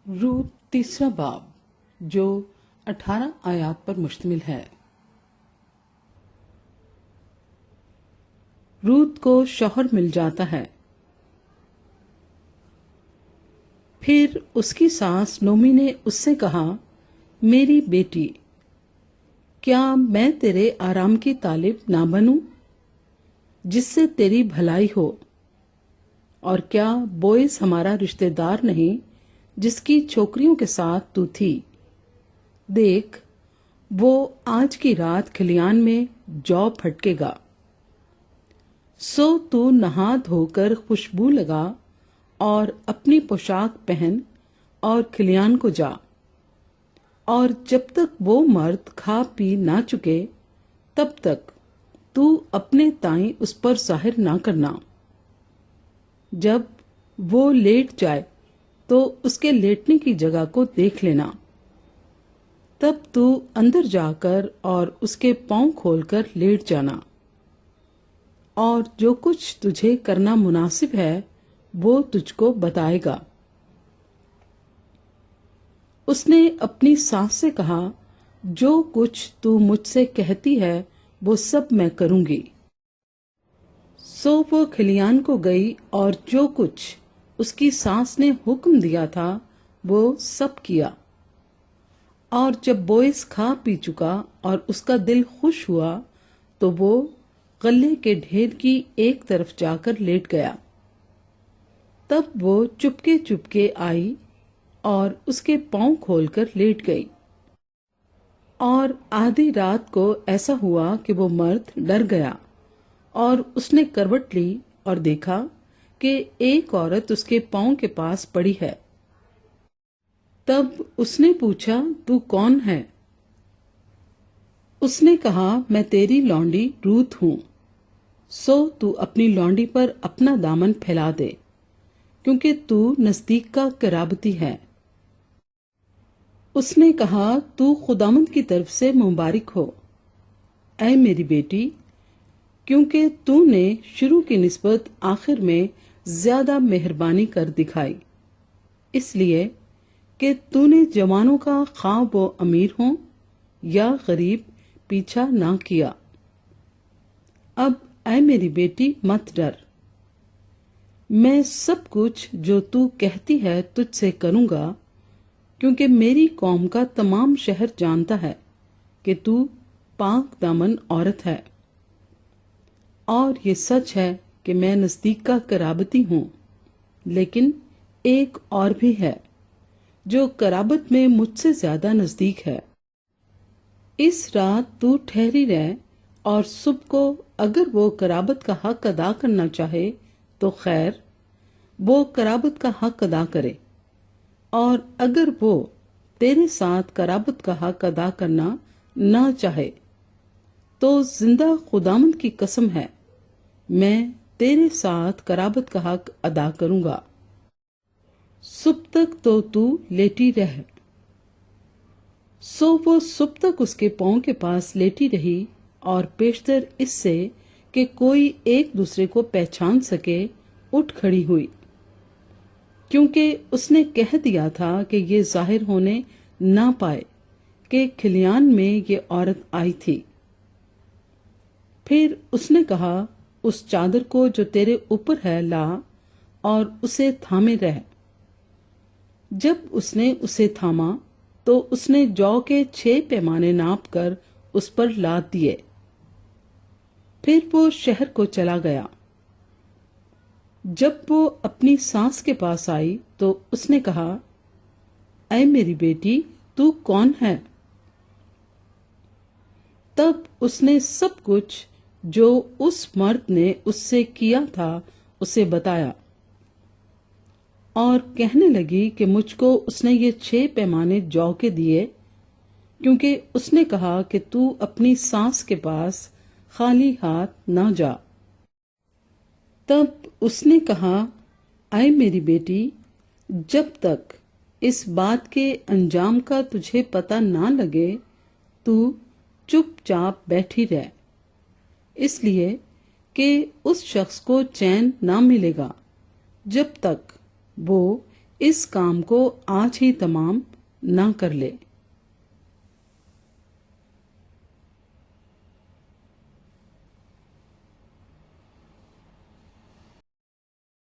रूत तीसरा बाब जो 18 आयात पर मुश्तमिल है। रूत को शौहर मिल जाता है। फिर उसकी सास नोमी ने उससे कहा, मेरी बेटी, क्या मैं तेरे आराम की तालिब ना बनूं, जिससे तेरी भलाई हो? और क्या बोइस हमारा रिश्तेदार नहीं, जिसकी छोकरियों के साथ तू थी? देख, वो आज की रात खलियान में जौ फटकेगा। सो तू नहा धोकर खुशबू लगा और अपनी पोशाक पहन और खलियान को जा। और जब तक वो मर्द खा पी ना चुके, तब तक तू अपने ताई उस पर जाहिर ना करना। जब वो लेट जाए तो उसके लेटने की जगह को देख लेना। तब तू अंदर जाकर और उसके पांव खोलकर लेट जाना, और जो कुछ तुझे करना मुनासिब है वो तुझको बताएगा। उसने अपनी सास से कहा, जो कुछ तू मुझसे कहती है वो सब मैं करूंगी। सो वो खलियान को गई और जो कुछ उसकी सास ने हुक्म दिया था वो सब किया। और जब बोइस खा पी चुका और उसका दिल खुश हुआ, तो वो गल्ले के ढेर की एक तरफ जाकर लेट गया। तब वो चुपके चुपके आई और उसके पांव खोलकर लेट गई। और आधी रात को ऐसा हुआ कि वो मर्द डर गया और उसने करवट ली और देखा कि एक औरत उसके पांव के पास पड़ी है। तब उसने पूछा, तू कौन है? उसने कहा, मैं तेरी लौंडी रूत हूं। सो तू अपनी लौंडी पर अपना दामन फैला दे, क्योंकि तू नजदीक का कराबती है। उसने कहा, तू खुदामंद की तरफ से मुबारक हो, ऐ मेरी बेटी, क्योंकि तूने शुरू की निस्बत आखिर में ज्यादा मेहरबानी कर दिखाई, इसलिए कि तूने जवानों का खा वो अमीर हो या गरीब पीछा ना किया। अब ऐ मेरी बेटी मत डर, मैं सब कुछ जो तू कहती है तुझसे करूंगा, क्योंकि मेरी कौम का तमाम शहर जानता है कि तू पाक दामन औरत है। और ये सच है कि मैं नजदीक का कराबती हूं, लेकिन एक और भी है जो कराबत में मुझसे ज्यादा नजदीक है। इस रात तू ठहरी रह, और सुबह को अगर वो कराबत का हक अदा करना चाहे तो खैर, वो कराबत का हक अदा करे, और अगर वो तेरे साथ कराबत का हक अदा करना ना चाहे तो जिंदा खुदामंद की कसम है, मैं तेरे साथ कराबत का हक अदा करूंगा। सुबह तक तो तू लेटी रह। सो वो सुबह तक उसके पांव के पास लेटी रही, और पेशतर इससे कि कोई एक दूसरे को पहचान सके उठ खड़ी हुई, क्योंकि उसने कह दिया था कि ये जाहिर होने ना पाए कि खलियान में ये औरत आई थी। फिर उसने कहा, उस चादर को जो तेरे ऊपर है ला और उसे थामे रह। जब उसने उसे थामा तो उसने जौ के 6 पैमाने नाप कर उस पर लाद दिए। फिर वो शहर को चला गया। जब वो अपनी सास के पास आई तो उसने कहा, ऐ मेरी बेटी, तू कौन है? तब उसने सब कुछ जो उस मर्द ने उससे किया था उसे बताया, और कहने लगी कि मुझको उसने ये 6 पैमाने जौ के दिए, क्योंकि उसने कहा कि तू अपनी सास के पास खाली हाथ ना जा। तब उसने कहा, ऐ मेरी बेटी, जब तक इस बात के अंजाम का तुझे पता ना लगे, तू चुपचाप बैठी रह, इसलिए कि उस शख्स को चैन ना मिलेगा जब तक वो اس کام کو آج ہی تمام نہ کر لے۔